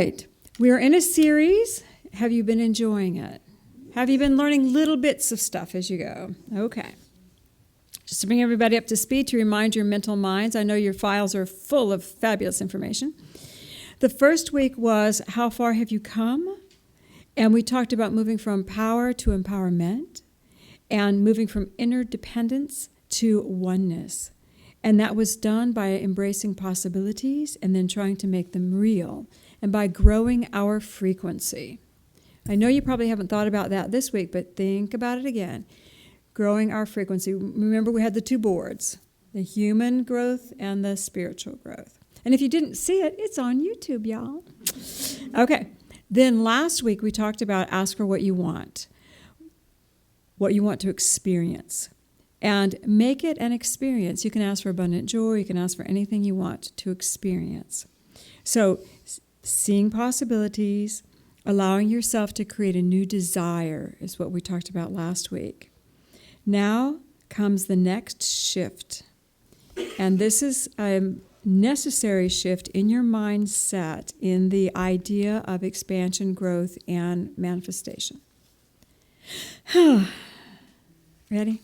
right. We are in a series. Have you been enjoying it? Have you been learning little bits of stuff as you go? Okay. Just to bring everybody up to speed, to remind your mental minds, I know your files are full of fabulous information. The first week was, how far have you come? And we talked about moving from power to empowerment and moving from interdependence to oneness. And that was done by embracing possibilities and then trying to make them real and by growing our frequency. I know you probably haven't thought about that this week, but think about it again. Growing our frequency. Remember, we had the two boards, the human growth and the spiritual growth. And if you didn't see it, it's on YouTube, y'all. Okay. Then last week we talked about ask for what you want to experience. And make it an experience. You can ask for abundant joy. You can ask for anything you want to experience. So seeing possibilities, allowing yourself to create a new desire is what we talked about last week. Now comes the next shift. And this is a necessary shift in your mindset in the idea of expansion, growth, and manifestation. Ready?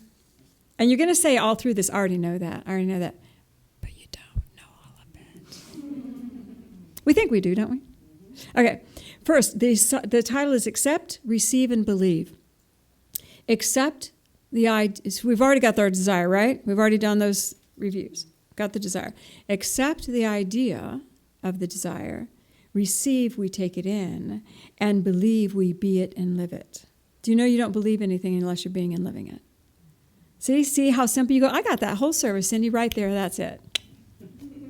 And you're going to say all through this, I already know that. But you don't know all of it. We think we do, don't we? Okay. First, the title is Accept, Receive, and Believe. Accept the idea. We've already got our desire, right? We've already done those reviews. Got the desire. Accept the idea of the desire. Receive, we take it in. And believe, we be it and live it. Do you know you don't believe anything unless you're being and living it? See how simple you go? I got that whole service, Cindy, right there. That's it.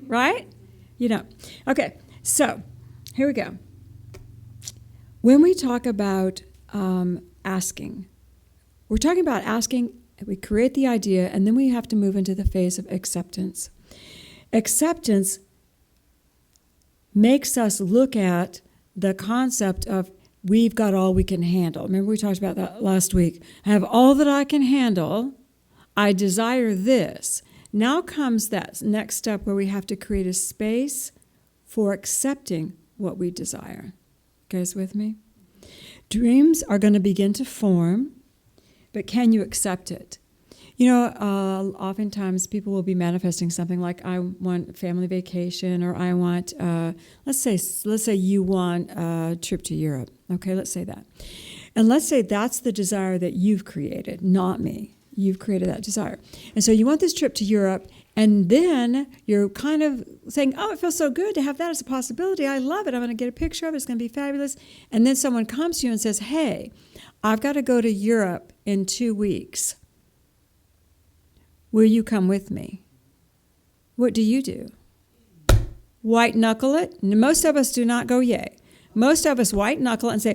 Right? You don't. Okay, so here we go. When we talk about asking, we're talking about asking, we create the idea, and then we have to move into the phase of acceptance. Acceptance makes us look at the concept of we've got all we can handle. Remember we talked about that last week. I have all that I can handle. I desire this. Now comes that next step where we have to create a space for accepting what we desire. You guys with me? Dreams are going to begin to form, but can you accept it? You know, oftentimes people will be manifesting something like, I want family vacation, or I want, let's say you want a trip to Europe. Okay, let's say that. And let's say that's the desire that you've created, not me. You've created that desire. And so you want this trip to Europe, and then you're kind of saying, oh, it feels so good to have that as a possibility. I love it. I'm going to get a picture of it. It's going to be fabulous. And then someone comes to you and says, hey, I've got to go to Europe in 2 weeks. Will you come with me? What do you do? White knuckle it? Most of us do not go yay. Most of us white knuckle it and say,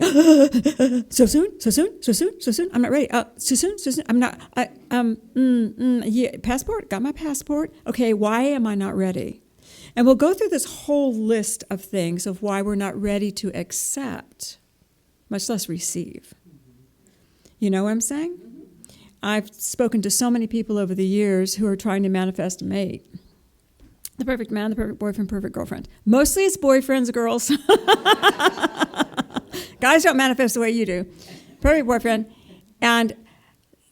so soon, I'm not ready. So soon, I'm not, yeah, passport, got my passport. Okay, why am I not ready? And we'll go through this whole list of things of why we're not ready to accept, much less receive. You know what I'm saying? I've spoken to so many people over the years who are trying to manifest a mate. The perfect man, the perfect boyfriend, perfect girlfriend. Mostly it's boyfriends, girls. Guys don't manifest the way you do. Perfect boyfriend. And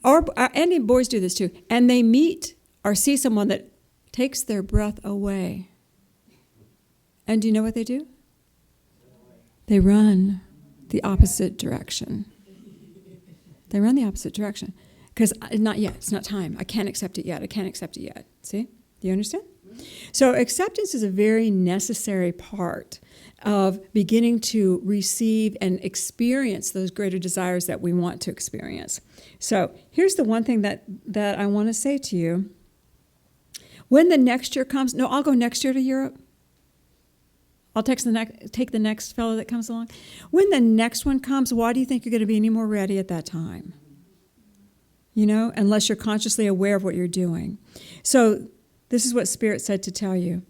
boys do this too. And they meet or see someone that takes their breath away. And do you know what they do? They run the opposite direction. They run the opposite direction. Because not yet. It's not time. I can't accept it yet. See? Do you understand? So acceptance is a very necessary part of beginning to receive and experience those greater desires that we want to experience. So here's the one thing that I want to say to you. When the next year comes, no, I'll go next year to Europe. I'll take the next fellow that comes along. When the next one comes, why do you think you're going to be any more ready at that time? You know, unless you're consciously aware of what you're doing. So this is what Spirit said to tell you.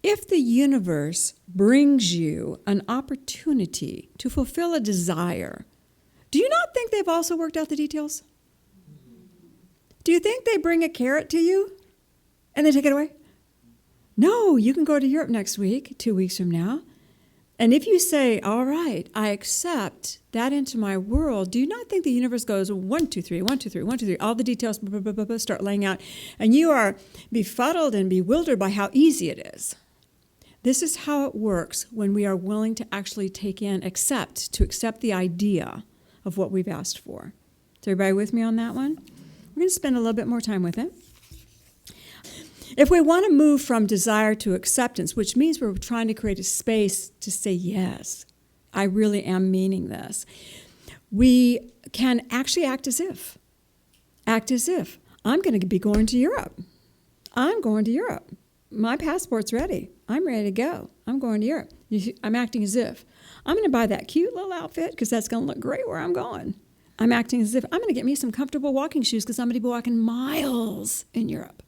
If the universe brings you an opportunity to fulfill a desire, do you not think they've also worked out the details? Do you think they bring a carrot to you and they take it away? No, you can go to Europe next week, 2 weeks from now. And if you say, all right, I accept that into my world, do you not think the universe goes 1, 2, 3, 1, 2, 3, 1, 2, 3, all the details start laying out, and you are befuddled and bewildered by how easy it is. This is how it works when we are willing to actually accept the idea of what we've asked for. Is everybody with me on that one? We're going to spend a little bit more time with it. If we want to move from desire to acceptance, which means we're trying to create a space to say, yes, I really am meaning this, we can actually act as if. Act as if. I'm going to be going to Europe. I'm going to Europe. My passport's ready. I'm ready to go. I'm going to Europe. I'm acting as if. I'm going to buy that cute little outfit because that's going to look great where I'm going. I'm acting as if I'm going to get me some comfortable walking shoes because I'm going to be walking miles in Europe.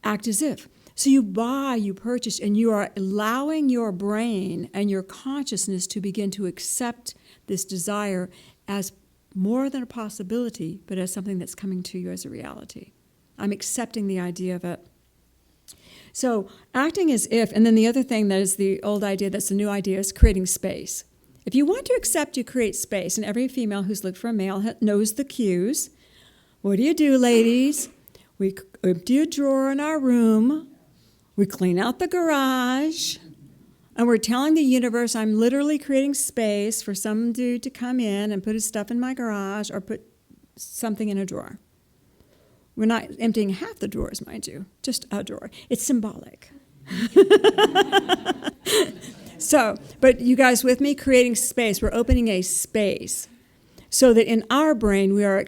Act as if. So you buy, you purchase, and you are allowing your brain and your consciousness to begin to accept this desire as more than a possibility, but as something that's coming to you as a reality. I'm accepting the idea of it. So acting as if, and then the other thing that is the old idea, that's the new idea, is creating space. If you want to accept, you create space, and every female who's looked for a male knows the cues. What do you do, ladies? We empty a drawer in our room, we clean out the garage, and we're telling the universe I'm literally creating space for some dude to come in and put his stuff in my garage or put something in a drawer. We're not emptying half the drawers, mind you, just a drawer. It's symbolic. So, but you guys with me? Creating space. We're opening a space so that in our brain we are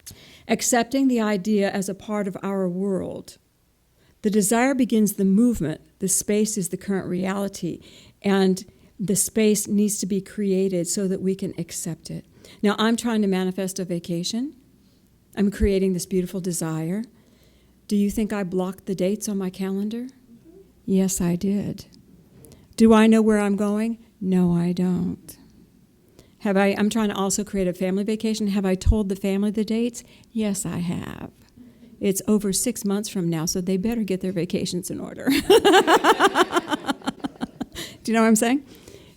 accepting the idea as a part of our world. The desire begins the movement. The space is the current reality. And the space needs to be created so that we can accept it. Now, I'm trying to manifest a vacation. I'm creating this beautiful desire. Do you think I blocked the dates on my calendar? Yes, I did. Do I know where I'm going? No, I don't. I'm trying to also create a family vacation. Have I told the family the dates? Yes, I have. It's over 6 months from now, so they better get their vacations in order. Do you know what I'm saying?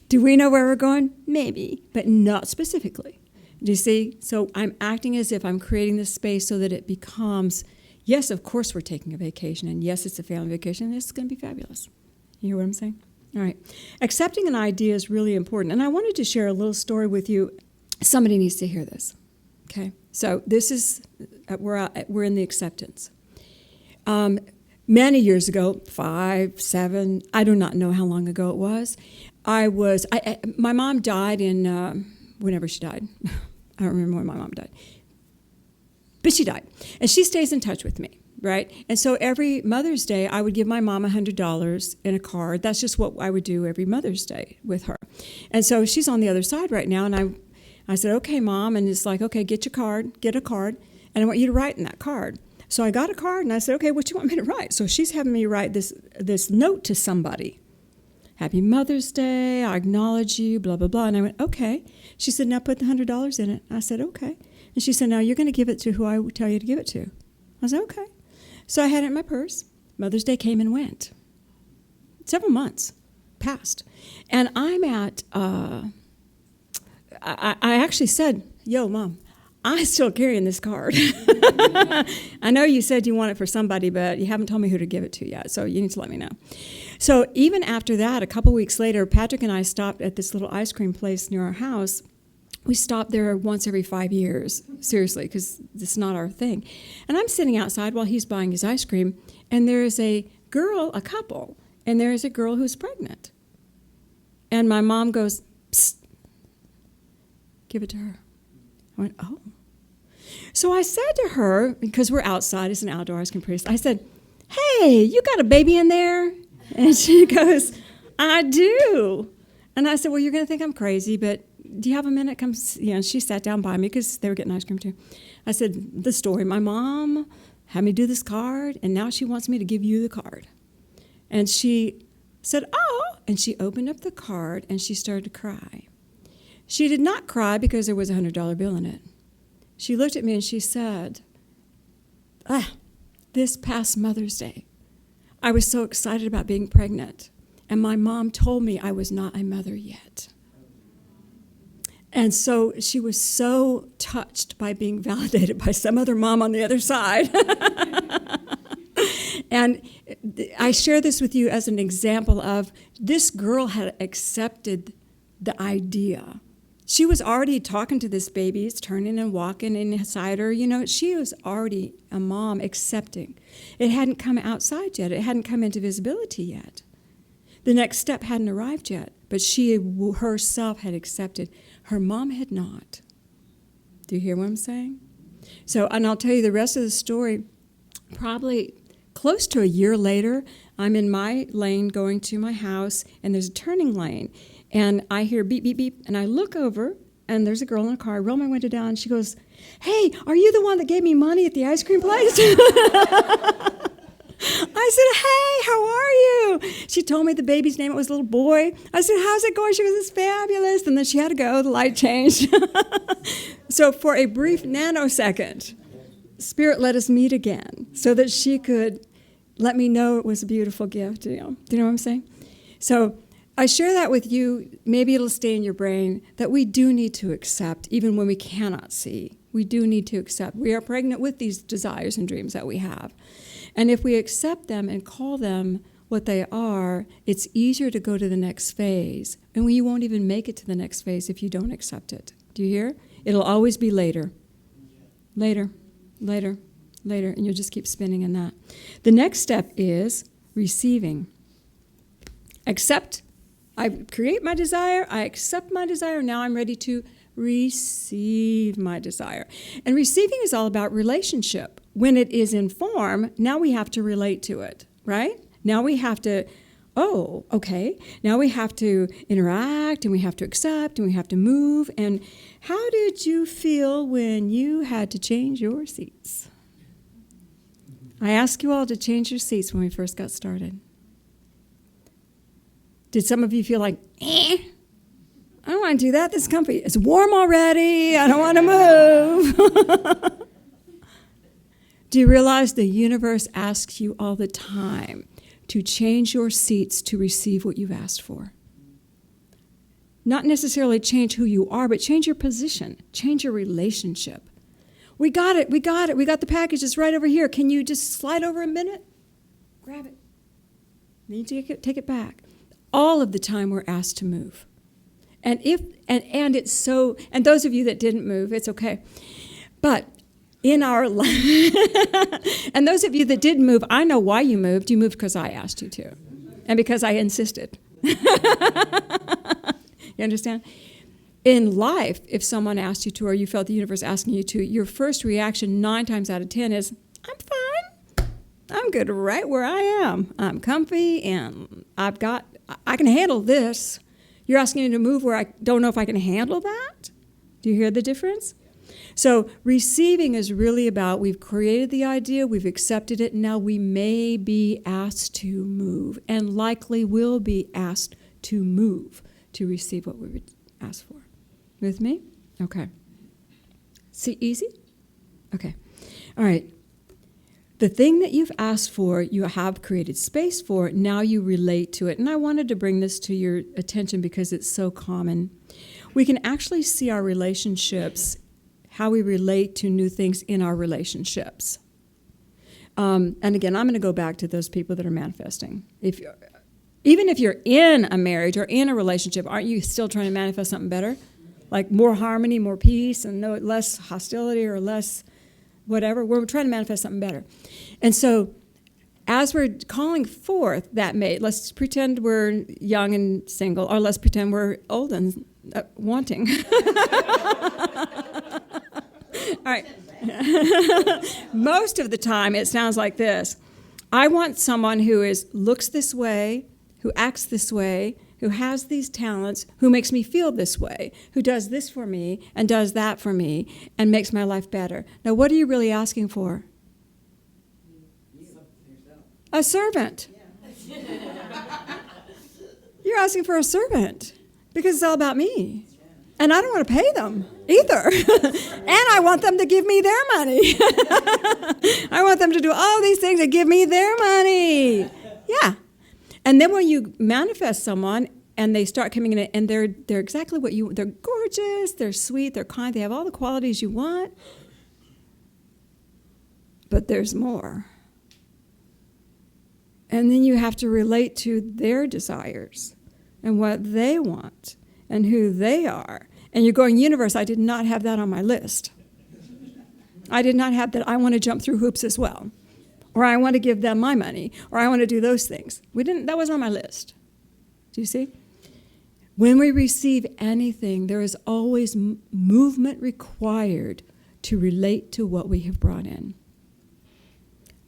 Do we know where we're going? Maybe, but not specifically. Do you see? So I'm acting as if I'm creating this space so that it becomes, yes, of course we're taking a vacation, and yes, it's a family vacation, and it's going to be fabulous. You hear what I'm saying? All right. Accepting an idea is really important. And I wanted to share a little story with you. Somebody needs to hear this. Okay? So this is, we're in the acceptance. Many years ago, 5, 7, I do not know how long ago it was, my mom died in, whenever she died. I don't remember when my mom died. But she died. And she stays in touch with me. Right? And so every Mother's Day, I would give my mom $100 in a card. That's just what I would do every Mother's Day with her. And so she's on the other side right now, and I said, okay, Mom, and it's like, okay, get a card, and I want you to write in that card. So I got a card, and I said, okay, what do you want me to write? So she's having me write this note to somebody. Happy Mother's Day, I acknowledge you, blah, blah, blah. And I went, okay. She said, now put the $100 in it. I said, okay. And she said, now you're going to give it to who I would tell you to give it to. I said, okay. So I had it in my purse. Mother's Day came and went. Several months passed. And I'm at, I actually said, yo, Mom, I'm still carrying this card. I know you said you want it for somebody, but you haven't told me who to give it to yet, so you need to let me know. So even after that, a couple weeks later, Patrick and I stopped at this little ice cream place near our house. We stopped there once every 5 years, seriously, because it's not our thing. And I'm sitting outside while he's buying his ice cream, and there's a couple, and there's a girl who's pregnant. And my mom goes, psst, give it to her. I went, oh. So I said to her, because we're outside, it's an outdoor ice cream place, I said, hey, you got a baby in there? And she goes, I do. And I said, well, you're going to think I'm crazy, but do you have a minute? Come, and she sat down by me because they were getting ice cream too. I said, the story, my mom had me do this card, and now she wants me to give you the card. And she said, oh, and she opened up the card, and she started to cry. She did not cry because there was a $100 bill in it. She looked at me and she said, this past Mother's Day, I was so excited about being pregnant. And my mom told me I was not a mother yet. And so she was so touched by being validated by some other mom on the other side. And I share this with you as an example of this girl had accepted the idea. She was already talking to this baby, it's turning and walking inside her. You know, she was already a mom accepting. It hadn't come outside yet. It hadn't come into visibility yet. The next step hadn't arrived yet, but she herself had accepted. Her mom had not. Do you hear what I'm saying? So, and I'll tell you the rest of the story. Probably close to a year later, I'm in my lane going to my house, and there's a turning lane. And I hear beep, beep, beep, and I look over, and there's a girl in a car. I roll my window down, and she goes, "Hey, are you the one that gave me money at the ice cream place?" I said, "Hey, how are you?" She told me the baby's name. It was a little boy. I said, "How's it going?" She goes, "It's fabulous." And then she had to go. The light changed. So for a brief nanosecond, Spirit let us meet again so that she could let me know it was a beautiful gift. Do you know what I'm saying? So I share that with you. Maybe it'll stay in your brain that we do need to accept, even when we cannot see. We do need to accept. We are pregnant with these desires and dreams that we have. And if we accept them and call them what they are, it's easier to go to the next phase. And you won't even make it to the next phase if you don't accept it. Do you hear? It'll always be later. Later, later, later. And you'll just keep spinning in that. The next step is receiving. Accept. I create my desire. I accept my desire. Now I'm ready to receive my desire. And receiving is all about relationship. When it is in form, now we have to relate to it, right? Now we have to, oh, okay. Now we have to interact, and we have to accept, and we have to move. And how did you feel when you had to change your seats? I asked you all to change your seats when we first got started. Did some of you feel like, I don't want to do that. This is comfy. It's warm already. I don't want to move. Do you realize the universe asks you all the time to change your seats to receive what you've asked for? Not necessarily change who you are, but change your position, change your relationship. We got it. We got the package. It's right over here. Can you just slide over a minute? Grab it. Then you take it back. All of the time we're asked to move. And it's so, and those of you that didn't move, it's okay. But in our life, and those of you that did move, I know why you moved. You moved because I asked you to, and because I insisted. You understand? In life, if someone asked you to, or you felt the universe asking you to, your first reaction 9 times out of 10 is, "I'm fine. I'm good right where I am. I'm comfy, and I can handle this." You're asking me to move where I don't know if I can handle that? Do you hear the difference? So receiving is really about we've created the idea, we've accepted it, now we may be asked to move, and likely will be asked to move to receive what we would ask for. With me? Okay. See, easy? Okay. All right. The thing that you've asked for, you have created space for, now you relate to it. And I wanted to bring this to your attention because it's so common. We can actually see our relationships, how we relate to new things in our relationships. And again, I'm going to go back to those people that are manifesting. Even if you're in a marriage or in a relationship, aren't you still trying to manifest something better? Like more harmony, more peace, and less hostility or less whatever. We're trying to manifest something better. And so as we're calling forth that mate, let's pretend we're young and single, or let's pretend we're old and wanting. All right. Most of the time it sounds like this. I want someone who looks this way, who acts this way, who has these talents, who makes me feel this way, who does this for me and does that for me and makes my life better. Now, what are you really asking for? A servant. You're asking for a servant because it's all about me. And I don't want to pay them either. And I want them to give me their money. I want them to do all these things and give me their money. Yeah. And then when you manifest someone and they start coming in and they're exactly what they're gorgeous, they're sweet, they're kind, they have all the qualities you want. But there's more. And then you have to relate to their desires and what they want and who they are. And you're going, universe, I did not have that on my list. I did not have that I want to jump through hoops as well. Or I want to give them my money. Or I want to do those things. That wasn't on my list. Do you see? When we receive anything, there is always movement required to relate to what we have brought in.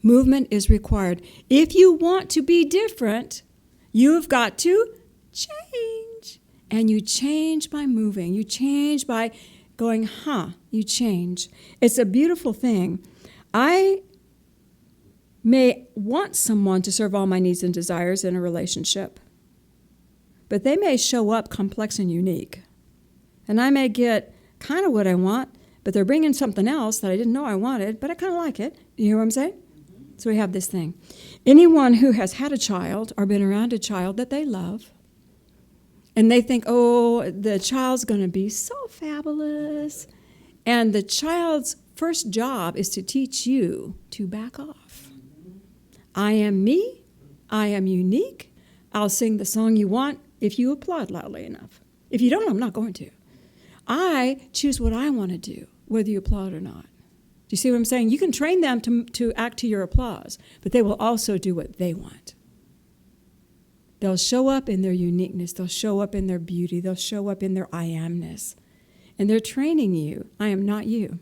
Movement is required. If you want to be different, you've got to change. And you change by moving. You change by going, you change. It's a beautiful thing. I may want someone to serve all my needs and desires in a relationship, but they may show up complex and unique. And I may get kind of what I want, but they're bringing something else that I didn't know I wanted, but I kind of like it. You hear what I'm saying? So we have this thing. Anyone who has had a child or been around a child that they love, and they think, oh, the child's going to be so fabulous, and the child's first job is to teach you to back off. I am me. I am unique. I'll sing the song you want if you applaud loudly enough. If you don't, I'm not going to. I choose what I want to do, whether you applaud or not. Do you see what I'm saying? You can train them to act to your applause, but they will also do what they want. They'll show up in their uniqueness. They'll show up in their beauty. They'll show up in their I amness. And they're training you. I am not you.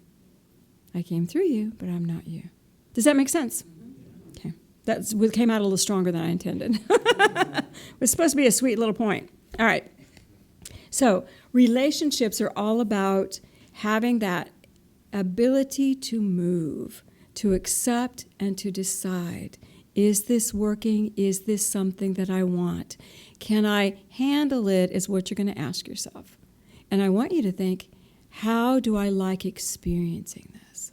I came through you, but I'm not you. Does that make sense? Okay. That came out a little stronger than I intended. It was supposed to be a sweet little point. All right. So relationships are all about having that ability to move, to accept, and to decide. Is this working? Is this something that I want? Can I handle it is what you're going to ask yourself. And I want you to think, how do I like experiencing this?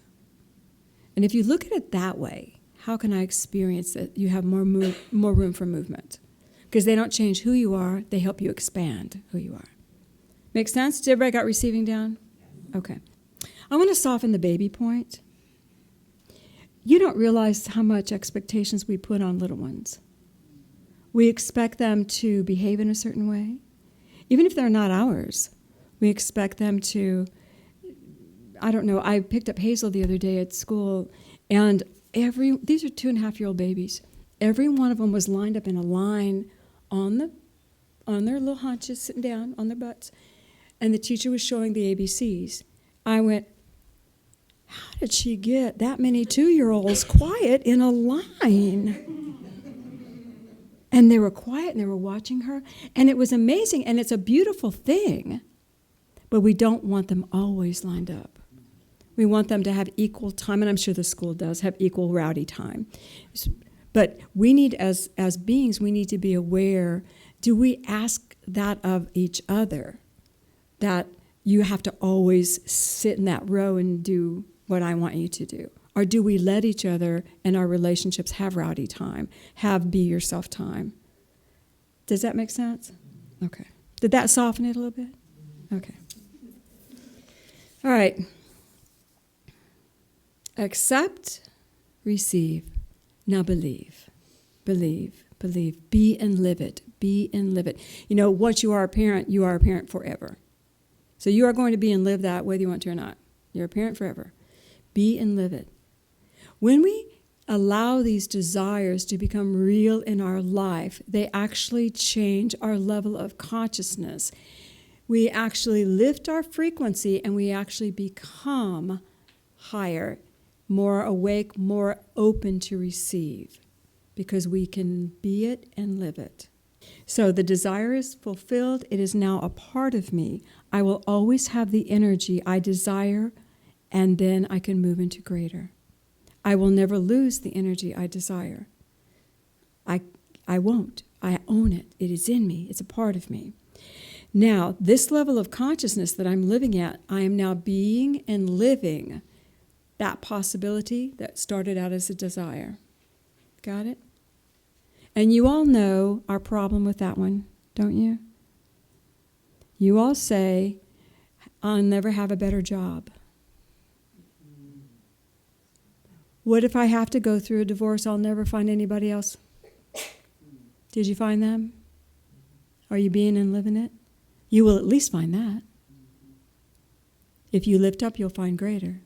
And if you look at it that way, how can I experience it? You have more room for movement. Because they don't change who you are, they help you expand who you are. Make sense? Did everybody got receiving down? Okay. I want to soften the baby point. You don't realize how much expectations we put on little ones. We expect them to behave in a certain way. Even if they're not ours, we expect them to, I don't know, I picked up Hazel the other day at school, and these are 2.5-year-old babies. Every one of them was lined up in a line on their little haunches, sitting down on their butts, and the teacher was showing the ABCs. I went, how did she get that many 2-year-olds quiet in a line? And they were quiet and they were watching her. And it was amazing and it's a beautiful thing. But we don't want them always lined up. We want them to have equal time, and I'm sure the school does have equal rowdy time. But we need, as beings, we need to be aware, do we ask that of each other? That you have to always sit in that row and do what I want you to do? Or do we let each other and our relationships have rowdy time, have be yourself time? Does that make sense? Okay. Did that soften it a little bit? Okay. All right. Accept, receive. Now believe. Believe. Believe. Be and live it. Be and live it. You know, once you are a parent forever. So you are going to be and live that whether you want to or not. You're a parent forever. Be and live it. When we allow these desires to become real in our life, they actually change our level of consciousness. We actually lift our frequency and we actually become higher, more awake, more open to receive, because we can be it and live it. So the desire is fulfilled. It is now a part of me. I will always have the energy I desire, and then I can move into greater. I will never lose the energy I desire. I won't. I own it. It is in me. It's a part of me. Now, this level of consciousness that I'm living at, I am now being and living that possibility that started out as a desire. Got it? And you all know our problem with that one, don't you? You all say, I'll never have a better job. What if I have to go through a divorce? I'll never find anybody else. Did you find them? Are you being and living it? You will at least find that. If you lift up, you'll find greater.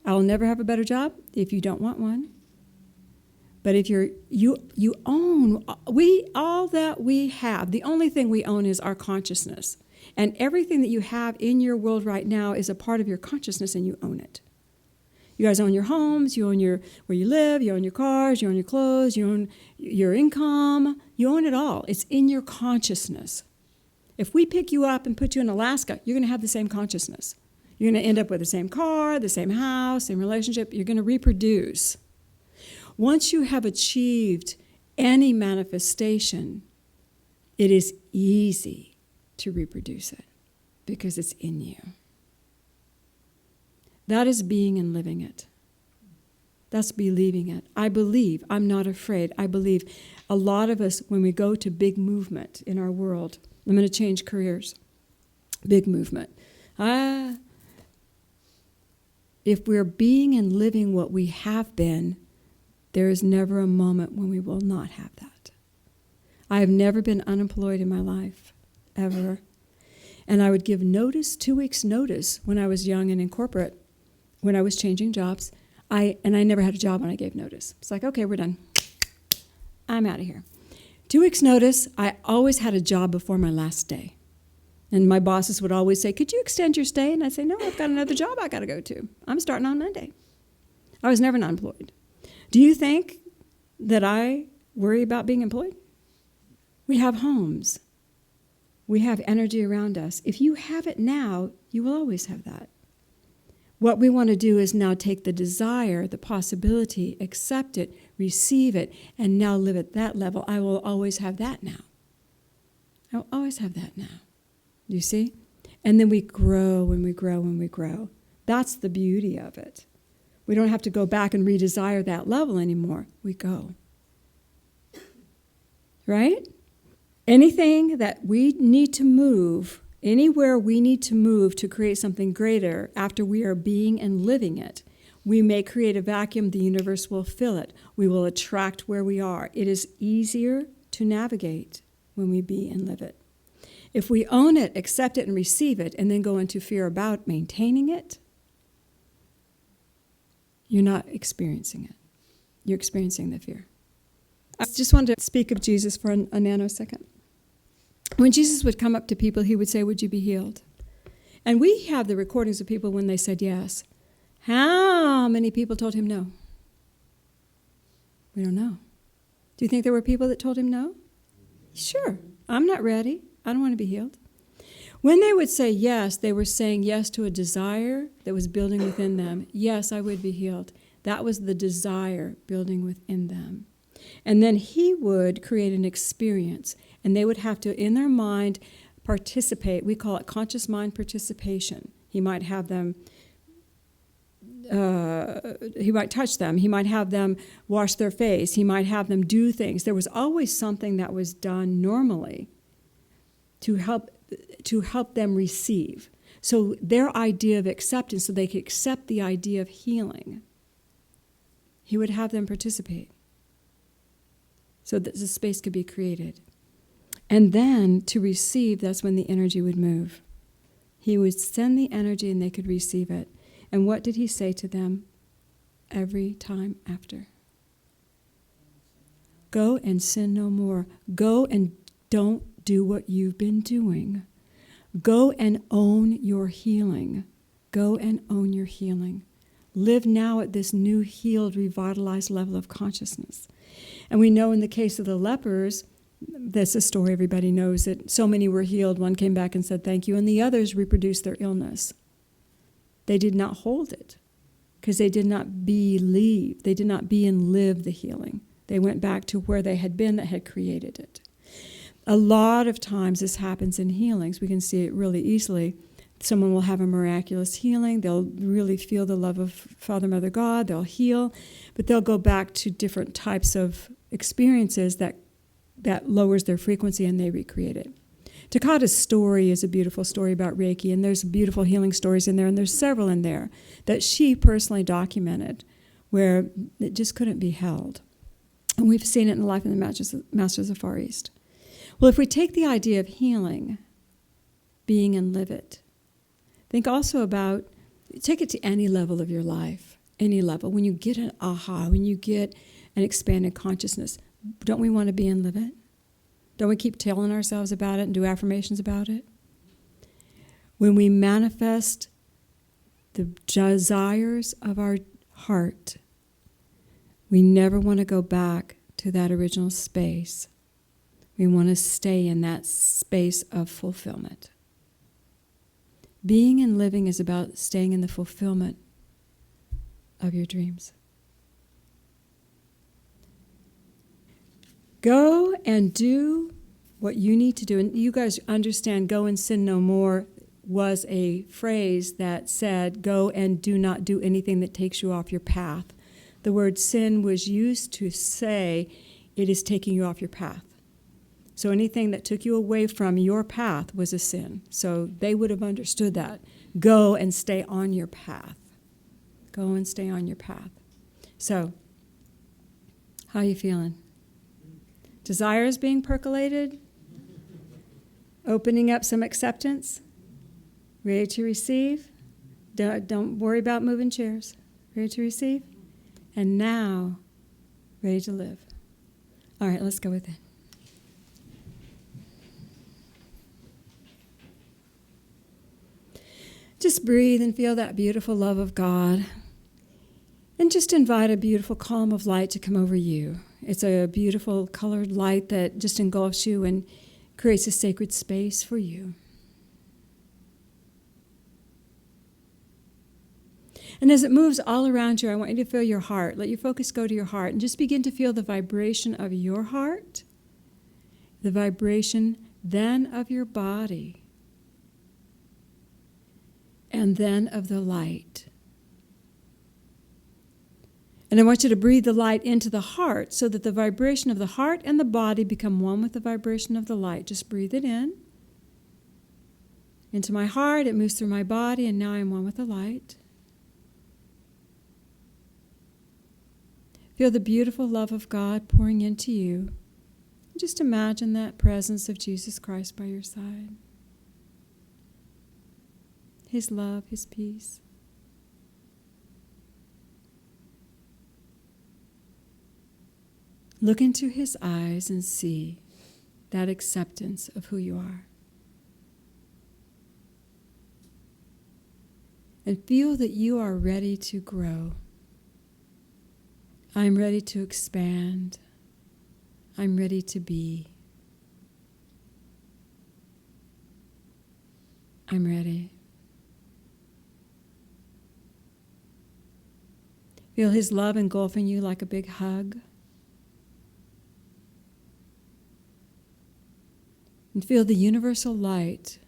I'll never have a better job if you don't want one. But if you own, all that we have, the only thing we own is our consciousness. And everything that you have in your world right now is a part of your consciousness, and you own it. You guys own your homes, you own where you live, you own your cars, you own your clothes, you own your income. You own it all. It's in your consciousness. If we pick you up and put you in Alaska, you're going to have the same consciousness. You're going to end up with the same car, the same house, same relationship. You're going to reproduce. Once you have achieved any manifestation, it is easy to reproduce it because it's in you. That is being and living it. That's believing it. I believe. I'm not afraid. I believe. A lot of us, when we go to big movement in our world, I'm going to change careers. Big movement. If we're being and living what we have been, there is never a moment when we will not have that. I have never been unemployed in my life, ever. And I would give notice, 2 weeks' notice, when I was young and in corporate, when I was changing jobs. I never had a job when I gave notice. It's like, okay, we're done. I'm out of here. 2 weeks' notice, I always had a job before my last day. And my bosses would always say, could you extend your stay? And I'd say, no, I've got another job I got to go to. I'm starting on Monday. I was never unemployed. Do you think that I worry about being employed? We have homes. We have energy around us. If you have it now, you will always have that. What we want to do is now take the desire, the possibility, accept it, receive it, and now live at that level. I will always have that now. I will always have that now. You see? And then we grow and we grow and we grow. That's the beauty of it. We don't have to go back and redesire that level anymore. We go. Right? Anything that we need to move, anywhere we need to move to create something greater after we are being and living it, we may create a vacuum, the universe will fill it. We will attract where we are. It is easier to navigate when we be and live it. If we own it, accept it, and receive it, and then go into fear about maintaining it, you're not experiencing it. You're experiencing the fear. I just wanted to speak of Jesus for a nanosecond. When Jesus would come up to people, he would say, would you be healed? And we have the recordings of people when they said yes. How many people told him no? We don't know. Do you think there were people that told him no? Sure. I'm not ready. I don't want to be healed. When they would say yes, they were saying yes to a desire that was building within them. Yes, I would be healed. That was the desire building within them. And then he would create an experience, and they would have to, in their mind, participate. We call it conscious mind participation. He might have them, he might touch them. He might have them wash their face. He might have them do things. There was always something that was done normally to help them receive. So their idea of acceptance, so they could accept the idea of healing, he would have them participate so that the space could be created. And then to receive, that's when the energy would move. He would send the energy and they could receive it. And what did he say to them every time after? Go and sin no more. Go and don't do what you've been doing. Go and own your healing. Go and own your healing. Live now at this new, healed, revitalized level of consciousness. And we know in the case of the lepers, that's a story everybody knows, that so many were healed, one came back and said thank you, and the others reproduced their illness. They did not hold it because they did not believe. They did not be and live the healing. They went back to where they had been that had created it. A lot of times this happens in healings. We can see it really easily. Someone will have a miraculous healing. They'll really feel the love of Father, Mother, God. They'll heal, but they'll go back to different types of experiences that that lowers their frequency and they recreate it. Takata's story is a beautiful story about Reiki, and there's beautiful healing stories in there, and there's several in there that she personally documented where it just couldn't be held. And we've seen it in the life of the Masters of Far East. Well, if we take the idea of healing, being and live it, think also about, take it to any level of your life, any level. When you get an aha, when you get an expanded consciousness, don't we want to be and live it? Don't we keep telling ourselves about it and do affirmations about it? When we manifest the desires of our heart, we never want to go back to that original space. We want to stay in that space of fulfillment. Being and living is about staying in the fulfillment of your dreams. Go and do what you need to do. And you guys understand, go and sin no more was a phrase that said, go and do not do anything that takes you off your path. The word sin was used to say it is taking you off your path. So anything that took you away from your path was a sin. So they would have understood that. Go and stay on your path. Go and stay on your path. So, how are you feeling? Desires being percolated? Opening up some acceptance? Ready to receive? Don't worry about moving chairs. Ready to receive? And now, ready to live. All right, let's go with it. Just breathe and feel that beautiful love of God. And just invite a beautiful column of light to come over you. It's a beautiful colored light that just engulfs you and creates a sacred space for you. And as it moves all around you, I want you to feel your heart. Let your focus go to your heart and just begin to feel the vibration of your heart, the vibration then of your body, and then of the light. And I want you to breathe the light into the heart so that the vibration of the heart and the body become one with the vibration of the light. Just breathe it in. Into my heart, it moves through my body, and now I'm one with the light. Feel the beautiful love of God pouring into you. Just imagine that presence of Jesus Christ by your side. His love, His peace. Look into His eyes and see that acceptance of who you are. And feel that you are ready to grow. I'm ready to expand. I'm ready to be. I'm ready. Feel His love engulfing you like a big hug. And feel the universal light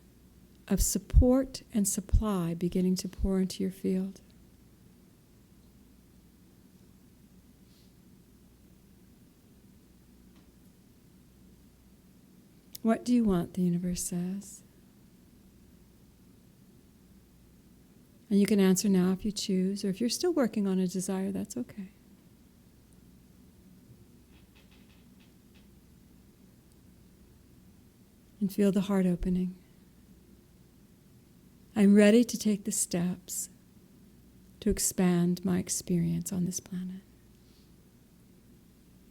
of support and supply beginning to pour into your field. What do you want, the universe says? And you can answer now if you choose, or if you're still working on a desire, that's okay. And feel the heart opening. I'm ready to take the steps to expand my experience on this planet.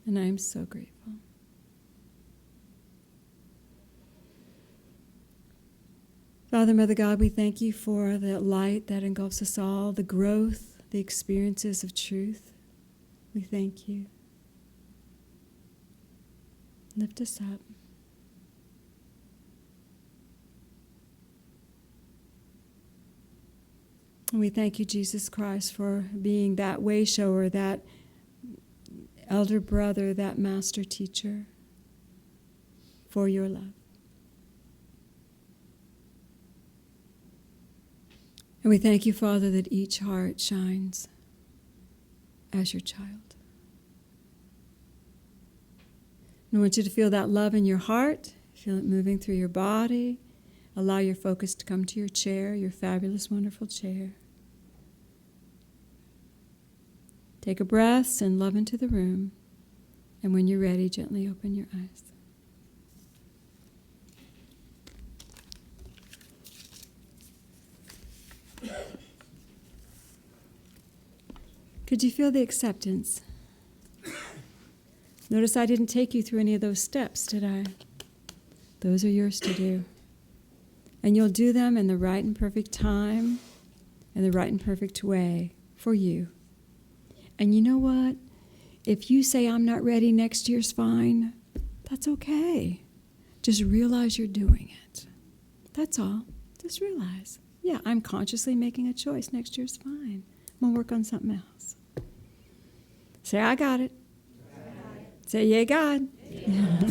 And I am so grateful. Father, Mother God, we thank you for the light that engulfs us all, the growth, the experiences of truth. We thank you. Lift us up. And we thank you, Jesus Christ, for being that way shower, that elder brother, that master teacher, for your love. And we thank you, Father, that each heart shines as your child. I want you to feel that love in your heart. Feel it moving through your body. Allow your focus to come to your chair, your fabulous, wonderful chair. Take a breath, send love into the room. And when you're ready, gently open your eyes. Could you feel the acceptance? Notice I didn't take you through any of those steps, did I? Those are yours to do. And you'll do them in the right and perfect time, in the right and perfect way for you. And you know what? If you say, I'm not ready, next year's fine, that's okay. Just realize you're doing it. That's all. Just realize. Yeah, I'm consciously making a choice. Next year's fine. I'm going to work on something else. Say, I got it. Say, yeah, God. Yeah.